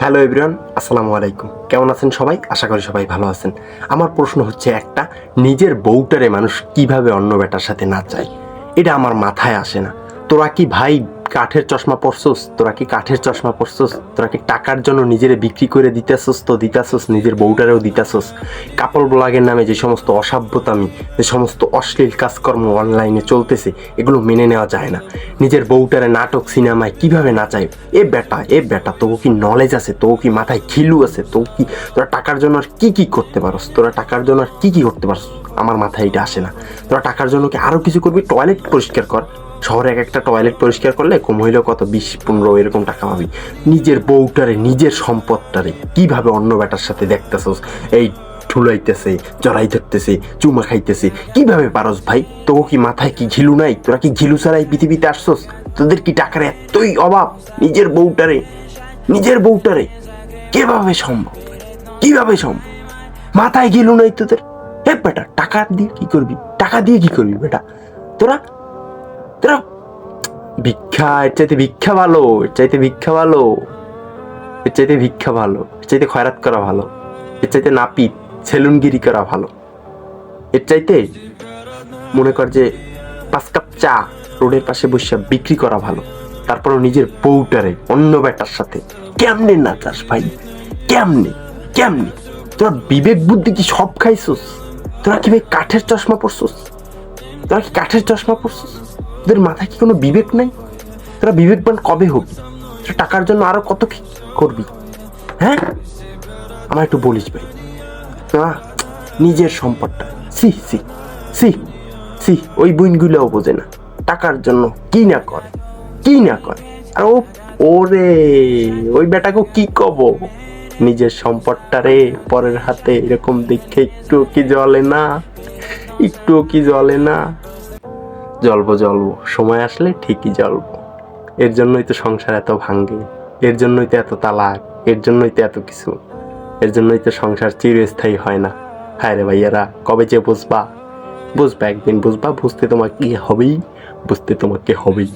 Hello everyone, আসসালামু আলাইকুম। কেমন আছেন সবাই? আশা করি সবাই ভালো আছেন। আমার প্রশ্ন হচ্ছে একটা, নিজের বউটারে মানুষ কিভাবে অন্য বেটার সাথে নাচায়, এটা আমার মাথায় আসে না। তোরা কি ভাই কাঠের চশমা পরছস? তোরা কি কাঠের চশমা পরছস? তোরা কি টাকার জন্য নিজেরে বিক্রি করে দিতেছস? তো দিতেছস, নিজের বউটারেও দিতেছস। কাপল ব্লগের নামে যে সমস্ত অসভ্যতামি, যে সমস্ত অশ্লীল কাজকর্ম অনলাইনে চলতেছে, এগুলো মেনে নেওয়া যায় না। নিজের বউটারে নাটক সিনেমায় কিভাবে নাচায়? এ বেটা তোকে কি নলেজ আছে? তোকে কি মাথায় খিলু আছে? তোরা টাকার জন্য আর কি করতে পারস? তোরা টাকার জন্য আর কি করতে পারস? আমার মাথায় এটা আসে না। তোরা টাকার জন্য কি আরো কিছু করবি? টয়লেট পরিষ্কার কর। শহরে একটা টয়লেট পরিষ্কার করলে কম হইলেও কত 20-15 এরকম টাকা পাবি। নিজের বউটারে, নিজের সম্পদটারে কিভাবে অন্য বেটার সাথে দেখতেছস? এই ঠুলাইতেছে, জড়াই ধরতেছে, চুমা খাইতেছে, কিভাবে পারস ভাই? তোকে কি মাথায় কি ঘিলু নাই? তোরা কি ঘিলু ছাড়াই পৃথিবীতে আসছস? তোদের কি টাকার এতই অভাব? নিজের বউটারে কিভাবে সম্ভব? মাথায় ঘিলু নাই তোদের? হে বেটা, টাকা দিয়ে কি করবি? বেটা? তোরা তোরা ভিক্ষা, এর চাইতে ভিক্ষা ভালো, এর চাইতে খয়রাত করা ভালো, এর চাইতে নাপিত সেলুনগিরি করা ভালো, এর চাইতে মনে কর যে 5 কাপ চা রোডের পাশে বসে বিক্রি করা ভালো। তারপরও নিজের বউটারে অন্য বেটার সাথে কেমনে নাচাস ভাই? কেমনে? তোরা বিবেক বুদ্ধি কি সব খাইছস? তোরা কি ভাই কাঠের চশমা পরছস? তোদের মাথায় কি কোনো বিবেক নাই? তোরা বিবেকবান কবে হবি? তোরা টাকার জন্য আরো কত কি করবি? হ্যাঁ, আমার একটু বলিস ভাই। তোরা নিজের সম্পদটা ওই বুইনগুলোও বোঝে না, টাকার জন্য কি না করে। আর ওরে ওই বেটাকে কি কব? নিজের সম্পদটা রে পরের হাতে এরকম দেখে একটু কি জ্বলে না? জ্বলবো, সময় আসলে ঠিকই জ্বলবো। এর জন্যই তো সংসার এত ভাঙ্গে, এর জন্যই তো এত তালাক, এর জন্যই তো এত কিছু, এর জন্যই তো সংসার চিরস্থায়ী হয় না। হায় রে ভাইয়ারা, কবে যে বুঝবা একদিন বুঝবা। বুঝতে তোমাকে হবেই।